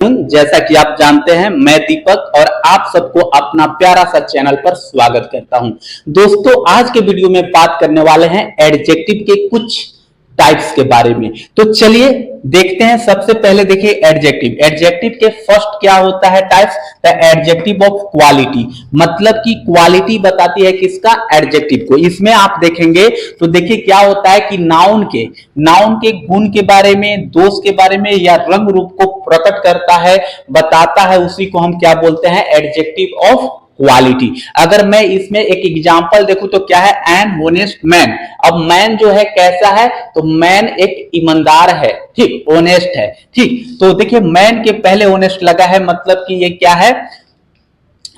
जैसा कि आप जानते हैं, मैं दीपक और आप सबको अपना प्यारा सा चैनल पर स्वागत करता हूं। दोस्तों, आज के वीडियो में बात करने वाले हैं एडजेक्टिव के कुछ टाइप्स के बारे में। तो चलिए देखते हैं। सबसे पहले देखिए एडजेक्टिव। एडजेक्टिव के फर्स्ट क्या होता है types? The adjective of quality, मतलब कि क्वालिटी बताती है किसका? एडजेक्टिव को। इसमें आप देखेंगे तो देखिए क्या होता है कि नाउन के गुण के बारे में, दोष के बारे में या रंग रूप को प्रकट करता है, बताता है, उसी को हम क्या बोलते हैं? Adjective of quality. अगर मैं इसमें एक एग्जांपल देखूं तो क्या है? An honest man. अब मैन जो है कैसा है? तो मैन एक ईमानदार है, ठीक, ऑनेस्ट है, ठीक। तो देखिए मैन के पहले ऑनेस्ट लगा है, मतलब कि ये क्या है?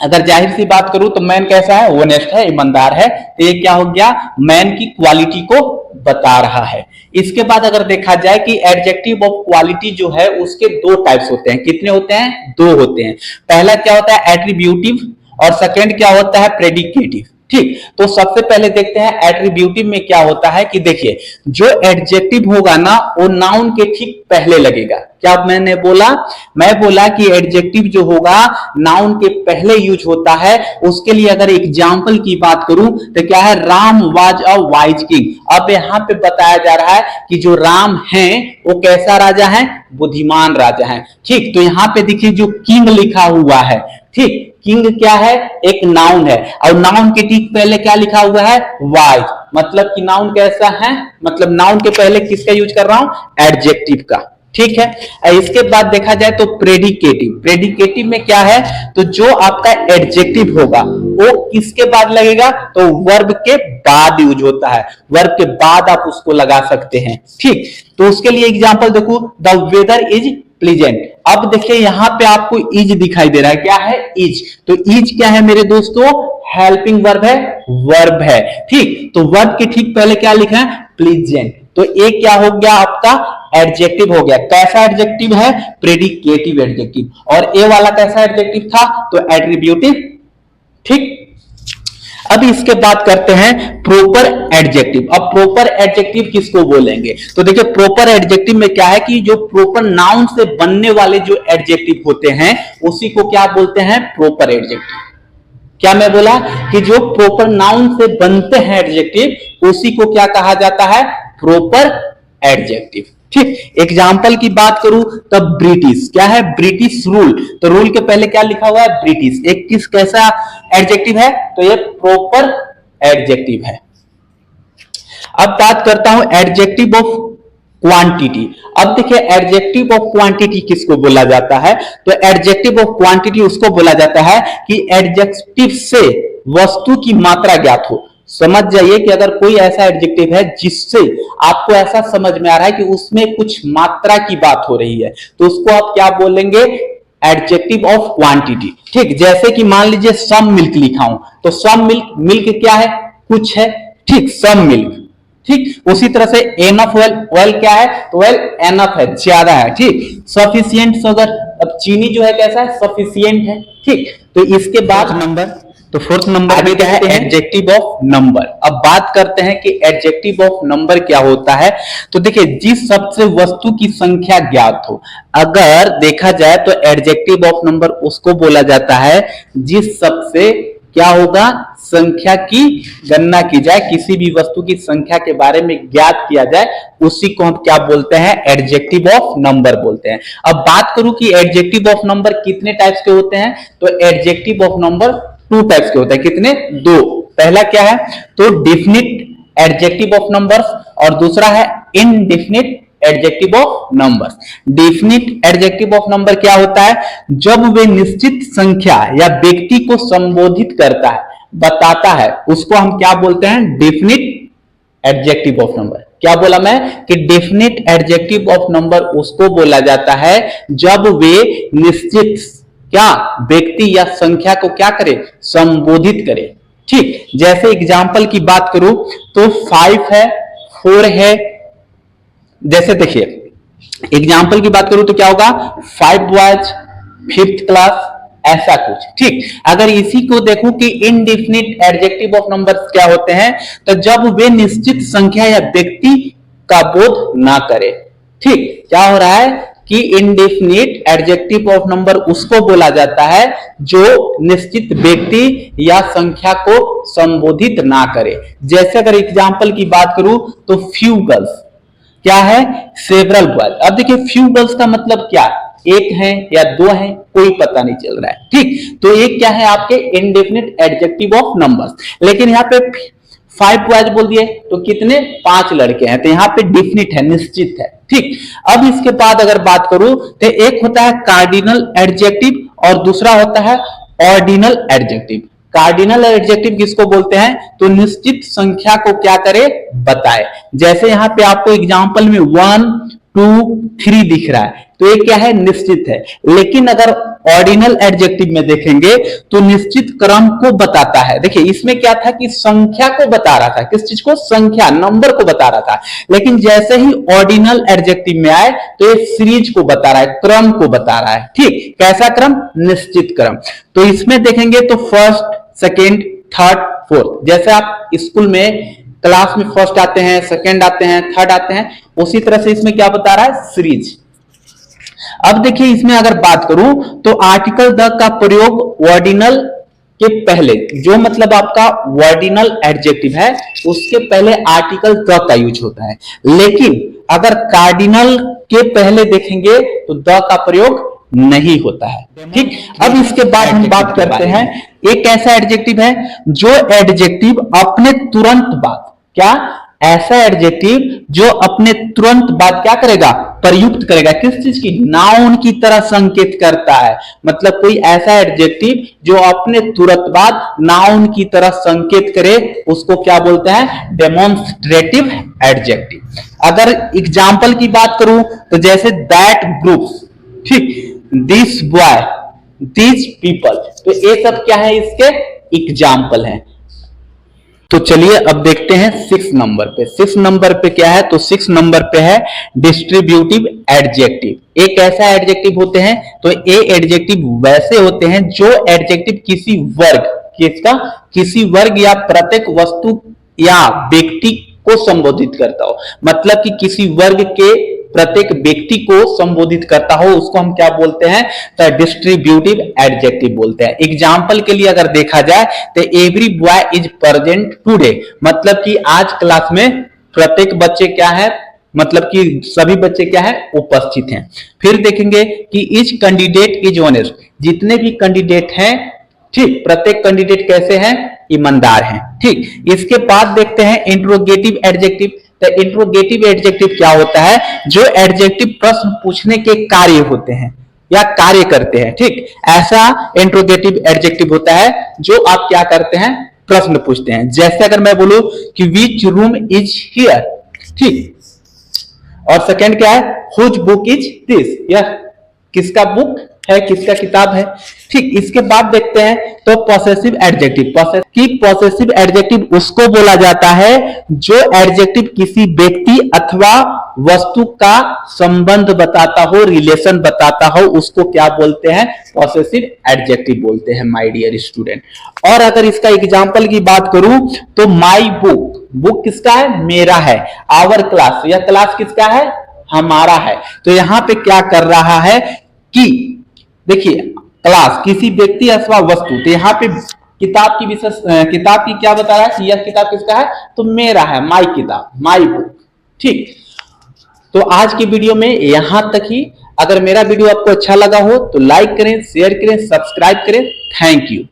अगर जाहिर सी बात करूं तो मैन कैसा है? ऑनेस्ट है, ईमानदार है। तो ये क्या हो गया? मैन की क्वालिटी को बता रहा है। इसके बाद अगर देखा जाए कि एडजेक्टिव ऑफ क्वालिटी जो है उसके दो टाइप्स होते हैं। कितने होते हैं? दो होते हैं। पहला क्या होता है? एट्रीब्यूटिव, और सेकंड क्या होता है? प्रेडिकेटिव, ठीक। तो सबसे पहले देखते हैं एट्रीब्यूटिव में क्या होता है कि देखिए जो एडजेक्टिव होगा ना वो नाउन के ठीक पहले लगेगा। क्या मैंने बोला? मैं बोला कि एडजेक्टिव जो होगा नाउन के पहले यूज होता है। उसके लिए अगर एग्जांपल की बात करूं तो क्या है? Ram was a wise king. अब यहां पे बताया जा रहा है कि जो राम है वो कैसा राजा है? बुद्धिमान राजा है, ठीक। तो यहां पे देखिए जो किंग लिखा हुआ है, ठीक, किंग क्या है? एक नाउन है, और नाउन के ठीक पहले क्या लिखा हुआ है? वाइज। मतलब कि नाउन कैसा है? मतलब नाउन के पहले किसका यूज कर रहा हूं? एडजेक्टिव का, ठीक है। इसके बाद देखा जाए तो प्रेडिकेटिव। प्रेडिकेटिव में क्या है? तो जो आपका एडजेक्टिव होगा वो किसके बाद लगेगा? तो वर्ब के बाद यूज होता है। वर्ब के बाद आप उसको लगा सकते हैं, ठीक। तो उसके लिए एग्जांपल देखो, द वेदर इज प्लीजेंट। अब देखिए यहां पे आपको इज दिखाई दे रहा है। क्या है? इज। तो इज क्या है मेरे दोस्तों? हेल्पिंग वर्ब है, वर्ब है, ठीक। तो वर्ब के ठीक पहले क्या लिखा है? प्लीजेंट। तो ये क्या हो गया? आपका एडजेक्टिव हो गया। कैसा एडजेक्टिव है? Predicative adjective. और ए वाला कैसा एडजेक्टिव था? तो एट्रीब्यूटिव, ठीक। अब इसके बाद करते हैं प्रॉपर एडजेक्टिव। अब प्रॉपर एडजेक्टिव किसको बोलेंगे? तो देखिए प्रॉपर एडजेक्टिव में क्या है कि जो प्रॉपर नाउन से बनने वाले जो एडजेक्टिव होते हैं उसी को क्या बोलते हैं? Proper adjective. क्या मैं बोला कि जो प्रॉपर नाउन से बनते हैं एडजेक्टिव उसी को क्या कहा जाता है? प्रॉपर एडजेक्टिव, ठीक। एग्जाम्पल की बात करूं तो ब्रिटिश। क्या है? British rule. तो रूल के पहले क्या लिखा हुआ है? ब्रिटिश। एक किस कैसा एडजेक्टिव है? तो ये प्रॉपर एडजेक्टिव है। अब बात करता हूं एडजेक्टिव ऑफ क्वांटिटी। अब देखिए एडजेक्टिव ऑफ क्वांटिटी किसको बोला जाता है? तो एडजेक्टिव ऑफ क्वांटिटी उसको बोला जाता है कि एडजेक्टिव से वस्तु की मात्रा ज्ञात हो। समझ जाइए कि अगर कोई ऐसा एडजेक्टिव है जिससे आपको ऐसा समझ में आ रहा है कि उसमें कुछ मात्रा की बात हो रही है तो उसको आप क्या बोलेंगे? एडजेक्टिव ऑफ क्वांटिटी, ठीक। जैसे कि मान लीजिए सम मिल्क लिखा हूं तो सम मिल्क, मिल्क क्या है? कुछ है, ठीक, सम मिल्क, ठीक। उसी तरह से एनफ ऑयल, ऑयल क्या है? तो ऑयल एनफ है, ज्यादा है, ठीक। सफिशिएंट शुगर, अब चीनी जो है कैसा है? सफिशिएंट है, ठीक। तो इसके बाद नंबर, तो फोर्थ नंबर में क्या है? Adjective of number. अब बात करते हैं कि एडजेक्टिव ऑफ नंबर क्या होता है। तो देखिए जिस शब्द से वस्तु की संख्या ज्ञात हो, अगर देखा जाए तो एडजेक्टिव ऑफ नंबर उसको बोला जाता है जिस शब्द से क्या होगा? संख्या की गणना की जाए, किसी भी वस्तु की संख्या के बारे में ज्ञात किया जाए, उसी को हम क्या बोलते हैं? एडजेक्टिव ऑफ नंबर बोलते हैं। अब बात करूं कि एडजेक्टिव ऑफ नंबर कितने टाइप्स के होते हैं? तो adjective of number two types के होते हैं। कितने? दो। पहला क्या है? तो डेफिनिट एडजेक्टिव ऑफ नंबर्स, और दूसरा है indefinite adjective of numbers. Definite adjective of number क्या होता है? जब वे निश्चित संख्या या व्यक्ति को संबोधित करता है, बताता है, उसको हम क्या बोलते हैं? Definite adjective of number. क्या बोला मैं? कि डेफिनिट एडजेक्टिव ऑफ नंबर उसको बोला जाता है जब वे निश्चित क्या व्यक्ति या संख्या को क्या करे? संबोधित करे, ठीक। जैसे एग्जांपल की बात करूं तो 5 है, 4 है। जैसे देखिए एग्जांपल की बात करूं तो क्या होगा? 5 बॉयज, 5th क्लास, ऐसा कुछ, ठीक। अगर इसी को देखूं कि इनडेफिनिट एडजेक्टिव ऑफ नंबर्स क्या होते हैं, तो जब वे निश्चित संख्या या व्यक्ति का बोध ना करे, ठीक। क्या हो रहा है कि इंडेफिनिट एडजेक्टिव ऑफ नंबर उसको बोला जाता है जो निश्चित व्यक्ति या संख्या को संबोधित ना करे। जैसे अगर एग्जांपल की बात करूं तो फ्यू गर्ल्स क्या है, सेवरल बॉयज। अब देखिए फ्यू गर्ल्स का मतलब क्या, एक है या दो है, कोई पता नहीं चल रहा है, ठीक। तो एक क्या है आपके इंडेफिनिट एडजेक्टिव ऑफ नंबर्स। लेकिन यहाँ पे 5 बॉयज बोल दिए तो कितने, 5 लड़के हैं, तो यहाँ पे डिफिनिट है, निश्चित है, ठीक। अब इसके बाद अगर बात करूं तो एक होता है कार्डिनल एडजेक्टिव और दूसरा होता है ऑर्डिनल एडजेक्टिव। कार्डिनल एडजेक्टिव किसको बोलते हैं, तो निश्चित संख्या को क्या करे, बताए। जैसे यहाँ पे आपको एग्जांपल में 1 2 3 दिख रहा है, तो ये क्या है, निश्चित है। लेकिन अगर ऑर्डिनल एडजेक्टिव में देखेंगे तो निश्चित क्रम को बताता है। देखिए इसमें क्या था कि संख्या को बता रहा था, किस चीज को, संख्या, नंबर को बता रहा था। लेकिन जैसे ही ऑर्डिनल एडजेक्टिव में आए तो ये सीरीज को बता रहा है, क्रम को बता रहा है, ठीक। कैसा क्रम, निश्चित क्रम। तो इसमें देखेंगे तो फर्स्ट, सेकेंड, थर्ड, फोर्थ। जैसे आप स्कूल में क्लास में फर्स्ट आते हैं, सेकेंड आते हैं, थर्ड आते हैं, उसी तरह से इसमें क्या बता रहा है, सीरीज। अब देखिए इसमें अगर बात करूं तो आर्टिकल द का प्रयोग ऑर्डिनल के पहले, जो मतलब आपका ऑर्डिनल एडजेक्टिव है उसके पहले आर्टिकल द का यूज होता है। लेकिन अगर कार्डिनल के पहले देखेंगे तो द का प्रयोग नहीं होता है, ठीक। अब इसके बाद हम बात करते हैं एक ऐसा एडजेक्टिव है जो एडजेक्टिव अपने तुरंत बाद, क्या, ऐसा एडजेक्टिव जो अपने तुरंत बाद क्या करेगा, प्रयुक्त करेगा, किस चीज की, नाउन की तरह संकेत करता है। मतलब कोई ऐसा एडजेक्टिव जो अपने तुरंत बाद नाउन की तरह संकेत करे उसको क्या बोलते हैं, डेमोन्स्ट्रेटिव एडजेक्टिव। अगर एग्जांपल की बात करूं तो जैसे दैट ग्रुप्स, ठीक, दिस बॉय, दिस पीपल, तो ये सब क्या है, इसके एग्जाम्पल हैं। तो चलिए अब देखते हैं 6 नंबर पे। 6 नंबर पे क्या है, तो 6 नंबर पे है डिस्ट्रीब्यूटिव एडजेक्टिव। एक ऐसा एडजेक्टिव होते हैं, तो ये एडजेक्टिव वैसे होते हैं जो एडजेक्टिव किसी वर्ग, किसका, किसी वर्ग या प्रत्येक वस्तु या व्यक्ति को संबोधित करता हो। मतलब कि किसी वर्ग के प्रत्येक व्यक्ति को संबोधित करता हो, उसको हम क्या बोलते हैं, तो डिस्ट्रीब्यूटिव एडजेक्टिव बोलते हैं। एग्जांपल के लिए अगर देखा जाए तो every boy is present today, मतलब कि आज क्लास में प्रत्येक बच्चे क्या है, मतलब कि सभी बच्चे क्या है, उपस्थित हैं। फिर देखेंगे कि ईच कैंडिडेट इज ऑनेस्ट, जितने भी कैंडिडेट हैं, ठीक, प्रत्येक कैंडिडेट कैसे हैं, ईमानदार हैं, ठीक। इसके बाद देखते हैं इंट्रोगेटिव एडजेक्टिव। तो इंट्रोगेटिव एडजेक्टिव क्या होता है, जो एडजेक्टिव प्रश्न पूछने के कार्य होते हैं या कार्य करते हैं, ठीक। ऐसा इंट्रोगेटिव एडजेक्टिव होता है जो आप क्या करते हैं, प्रश्न पूछते हैं। जैसे अगर मैं बोलूं कि विच रूम इज हियर, ठीक, और सेकंड क्या है, हुज बुक इज दिस, यह किसका बुक है, किसका किताब है, ठीक। इसके बाद देखते हैं तो पॉसेसिव एडजेक्टिव। पॉसेसिव एडजेक्टिव उसको बोला जाता है जो एडजेक्टिव किसी व्यक्ति अथवा वस्तु का संबंध बताता हो, रिलेशन बताता हो, उसको क्या बोलते हैं, पॉसेसिव एडजेक्टिव बोलते हैं, माय डियर स्टूडेंट। और अगर इसका एग्जांपल की बात करूं तो माय बुक, बुक किसका है, मेरा है। आवर क्लास, यह क्लास किसका है, हमारा है। तो यहां पे क्या कर रहा है कि देखिए क्लास किसी व्यक्ति अथवा वस्तु, तो यहाँ पे किताब की विशेष, किताब की क्या बता रहा है कि यह किताब किसका है, तो मेरा है, माय किताब, माय बुक, ठीक। तो आज की वीडियो में यहां तक ही। अगर मेरा वीडियो आपको अच्छा लगा हो तो लाइक करें, शेयर करें, सब्सक्राइब करें। Thank you.